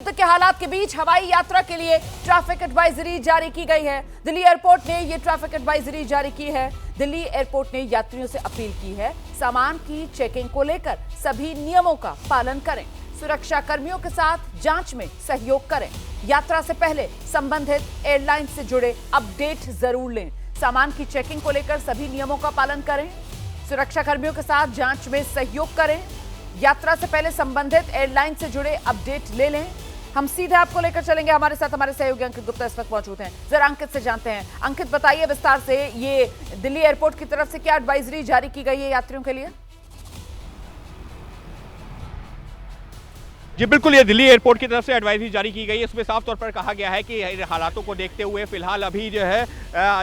युद्ध के हालात के बीच हवाई यात्रा के लिए ट्रैफिक एडवाइजरी जारी की गई है। दिल्ली एयरपोर्ट ने यह ट्रैफिक एडवाइजरी जारी की है। दिल्ली एयरपोर्ट ने यात्रियों से अपील की है, सामान की चेकिंग को लेकर सभी नियमों का पालन करें, सुरक्षा कर्मियों के साथ जांच में सहयोग करें, यात्रा से पहले संबंधित एयरलाइन से जुड़े अपडेट जरूर लें, सामान की चेकिंग को लेकर सभी नियमों का पालन करें, सुरक्षा कर्मियों के साथ जांच में सहयोग करें, यात्रा से पहले संबंधित एयरलाइन से जुड़े अपडेट ले लें। हम सीधे आपको लेकर चलेंगे, हमारे साथ हमारे सहयोगी अंकित गुप्ता इस वक्त मौजूद हैं। जरा अंकित से जानते हैं। अंकित, बताइए विस्तार से, ये दिल्ली एयरपोर्ट की तरफ से क्या एडवाइजरी जारी की गई है यात्रियों के लिए? जी बिल्कुल, ये दिल्ली एयरपोर्ट की तरफ से एडवाइजरी जारी की गई है। इसमें साफ तौर पर कहा गया है कि हालातों को देखते हुए फिलहाल अभी जो है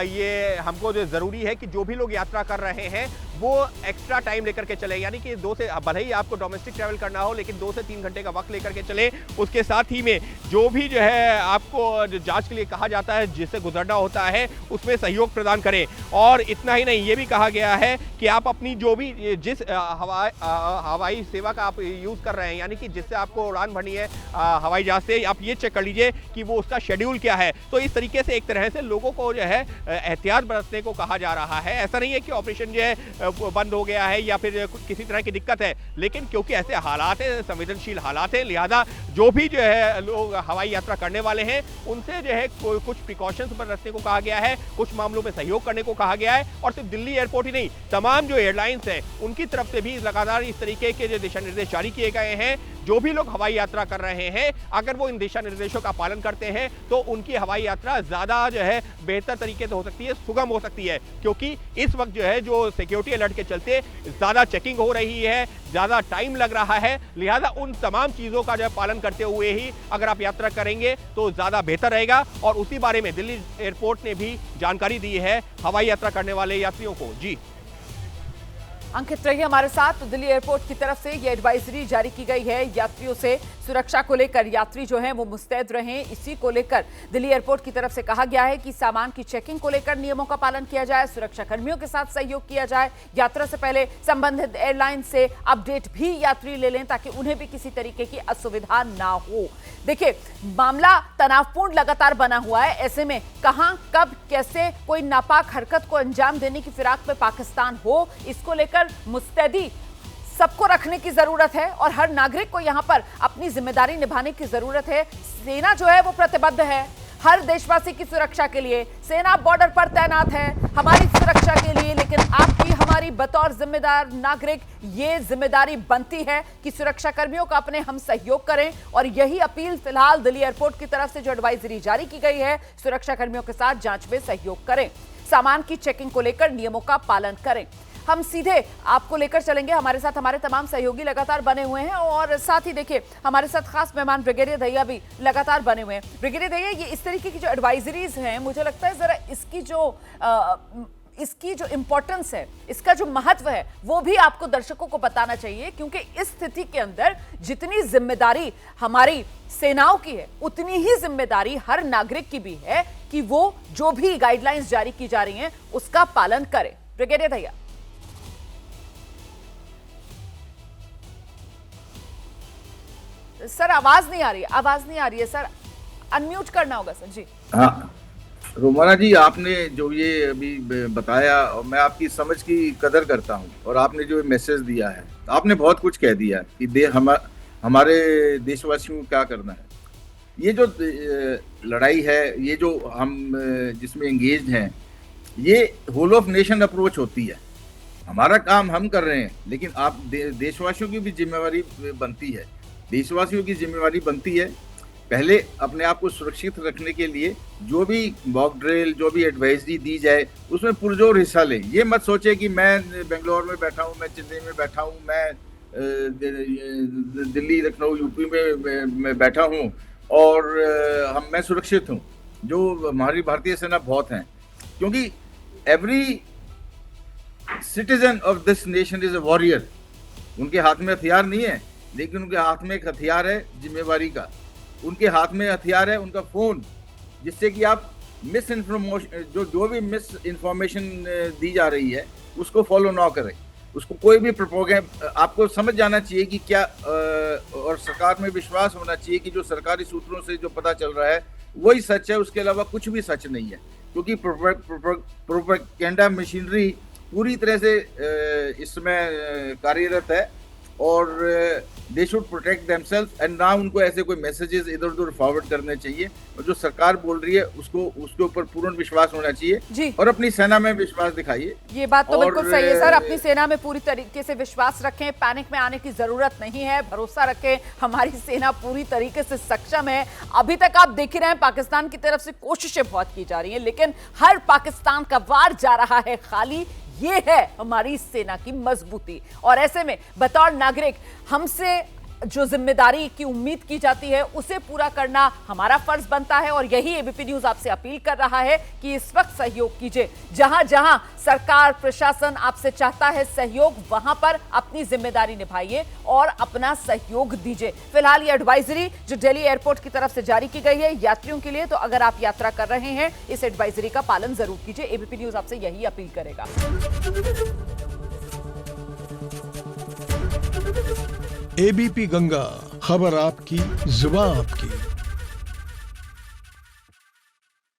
ये हमको जो ज़रूरी है कि जो भी लोग यात्रा कर रहे हैं वो एक्स्ट्रा टाइम लेकर के चले, यानी कि 2 से, भले ही आपको डोमेस्टिक ट्रैवल करना हो लेकिन 2 से 3 घंटे का वक्त लेकर के चले। उसके साथ ही में जो भी जो है आपको जांच के लिए कहा जाता है, जिससे गुजरना होता है, उसमें सहयोग प्रदान करें। और इतना ही नहीं, ये भी कहा गया है कि आप अपनी जो भी जिस हवाई सेवा का आप यूज़ कर रहे हैं, यानी कि जिससे आपको उड़ान भरनी है हवाई जहाज से, आप ये चेक कर लीजिए कि वो उसका शेड्यूल क्या है। तो इस तरीके से एक तरह से लोगों को जो है एहतियात बरतने को कहा जा रहा है। ऐसा नहीं है कि ऑपरेशन जो है बंद हो गया है या फिर किसी तरह की दिक्कत है, लेकिन क्योंकि ऐसे हालात हैं, संवेदनशील हालात हैं, लिहाजा जो भी जो है लोग हवाई यात्रा करने वाले हैं उनसे जो है कुछ प्रिकॉशंस बरतने को कहा गया है, कुछ मामलों में सहयोग करने को कहा गया है। और सिर्फ दिल्ली एयरपोर्ट ही नहीं, तमाम जो एयरलाइंस हैं उनकी तरफ से भी लगातार इस तरीके के जो दिशा निर्देश जारी किए गए हैं। जो भी लोग हवाई यात्रा कर रहे हैं, अगर वो इन दिशा निर्देशों का पालन करते हैं तो उनकी हवाई यात्रा ज़्यादा जो है बेहतर तरीके से हो सकती है, सुगम हो सकती है। क्योंकि इस वक्त जो है जो सिक्योरिटी अलर्ट के चलते ज़्यादा चेकिंग हो रही है, ज़्यादा टाइम लग रहा है, लिहाजा उन तमाम चीज़ों का जो है पालन करते हुए ही अगर आप यात्रा करेंगे तो ज़्यादा बेहतर रहेगा। और उसी बारे में दिल्ली एयरपोर्ट ने भी जानकारी दी है हवाई यात्रा करने वाले यात्रियों को। जी अंकित रहिए हमारे साथ। तो दिल्ली एयरपोर्ट की तरफ से ये एडवाइजरी जारी की गई है यात्रियों से, सुरक्षा को लेकर यात्री जो हैं वो मुस्तैद रहें, इसी को लेकर दिल्ली एयरपोर्ट की तरफ से कहा गया है कि सामान की चेकिंग को लेकर नियमों का पालन किया जाए, सुरक्षा कर्मियों के साथ सहयोग किया जाए, यात्रा से पहले संबंधित एयरलाइन से अपडेट भी यात्री ले लें ताकि उन्हें भी किसी तरीके की असुविधा ना हो। देखिए, मामला तनावपूर्ण लगातार बना हुआ है, ऐसे में कहां कब कैसे कोई नापाक हरकत को अंजाम देने की फिराक में पाकिस्तान हो, इसको लेकर मुस्तैदी सबको रखने की जरूरत है और हर नागरिक को यहां पर अपनी जिम्मेदारी निभाने की जरूरत है। सेना जो है वो प्रतिबद्ध है हर देशवासी की सुरक्षा के लिए, सेना बॉर्डर पर तैनात है हमारी सुरक्षा के लिए, लेकिन आपकी हमारी बतौर जिम्मेदार नागरिक ये जिम्मेदारी बनती है कि सुरक्षा कर्मियों का अपने हम सहयोग करें। और यही अपील फिलहाल दिल्ली एयरपोर्ट की तरफ से जो एडवाइजरी जारी की गई है, सुरक्षा कर्मियों के साथ जांच में सहयोग करें, सामान की चेकिंग को लेकर नियमों का पालन करें। हम सीधे आपको लेकर चलेंगे, हमारे साथ हमारे तमाम सहयोगी लगातार बने हुए हैं और साथ ही देखिए हमारे साथ खास मेहमान ब्रिगेडियर दहिया भी लगातार बने हुए हैं। ब्रिगेडियर दहिया, ये इस तरीके की जो एडवाइजरीज हैं, मुझे लगता है जरा इसकी जो इंपॉर्टेंस है, इसका जो महत्व है, वो भी आपको दर्शकों को बताना चाहिए, क्योंकि इस स्थिति के अंदर जितनी जिम्मेदारी हमारी सेनाओं की है उतनी ही जिम्मेदारी हर नागरिक की भी है कि वो जो भी गाइडलाइंस जारी की जा रही हैं उसका पालन करे। ब्रिगेडियर दहिया। सर आवाज नहीं आ रही है, आवाज नहीं आ रही है सर, अनम्यूट करना होगा सर। जी हाँ रोमाना जी, आपने जो ये अभी बताया, मैं आपकी समझ की कदर करता हूँ और आपने जो मैसेज दिया है, आपने बहुत कुछ कह दिया कि हमारे देशवासियों को क्या करना है। ये जो लड़ाई है, ये जो हम जिसमें एंगेज हैं, ये होल ऑफ नेशन अप्रोच होती है। हमारा काम हम कर रहे हैं, लेकिन आप देशवासियों की भी जिम्मेवारी बनती है। देशवासियों की जिम्मेवारी बनती है पहले अपने आप को सुरक्षित रखने के लिए जो भी मॉक ड्रिल, जो भी एडवाइजरी दी जाए, उसमें पुरजोर हिस्सा लें। ये मत सोचे कि मैं बेंगलोर में बैठा हूँ, मैं चेन्नई में बैठा हूँ, मैं दिल्ली, लखनऊ, यूपी में बैठा हूँ और मैं सुरक्षित हूँ। जो हमारी भारतीय सेना बहुत हैं, क्योंकि every citizen of this nation is a warrior. उनके हाथ में हथियार नहीं है, लेकिन उनके हाथ में एक हथियार है जिम्मेवारी का। उनके हाथ में हथियार है उनका फोन, जिससे कि आप मिस इन्फॉर्मेशन, जो भी मिस इन्फॉर्मेशन दी जा रही है उसको फॉलो ना करें। उसको कोई भी प्रोपोगेंडा, आपको समझ जाना चाहिए कि क्या और सरकार में विश्वास होना चाहिए कि जो सरकारी सूत्रों से जो पता चल रहा है वही सच है, उसके अलावा कुछ भी सच नहीं है। क्योंकि प्रोपेगेंडा मशीनरी पूरी तरह से इसमें कार्यरत है और they should protect themselves and ना उनको ऐसे कोई मैसेजेस इधर उधर फॉरवर्ड करने चाहिए। और जो सरकार बोल रही है उसके ऊपर पूर्ण विश्वास होना चाहिए और अपनी सेना में विश्वास दिखाइए। ये बात तो बिल्कुल सही है सर, अपनी सेना में पूरी तरीके से विश्वास रखें, पैनिक में आने की जरूरत नहीं है, भरोसा रखें, हमारी सेना पूरी तरीके से सक्षम है। अभी तक आप देख ही रहे हैं पाकिस्तान की तरफ से कोशिशें बहुत की जा रही हैं, लेकिन हर पाकिस्तान का वार जा रहा है खाली। ये है हमारी सेना की मजबूती। और ऐसे में बतौर नागरिक हमसे जो जिम्मेदारी की उम्मीद की जाती है उसे पूरा करना हमारा फर्ज बनता है। और यही एबीपी न्यूज आपसे अपील कर रहा है कि इस वक्त सहयोग कीजिए। जहां जहां सरकार प्रशासन आपसे चाहता है सहयोग, वहां पर अपनी जिम्मेदारी निभाइए और अपना सहयोग दीजिए। फिलहाल ये एडवाइजरी जो दिल्ली एयरपोर्ट की तरफ से जारी की गई है यात्रियों के लिए, तो अगर आप यात्रा कर रहे हैं इस एडवाइजरी का पालन जरूर कीजिए। एबीपी न्यूज आपसे यही अपील करेगा। एबीपी गंगा, खबर आपकी, जुबान आपकी।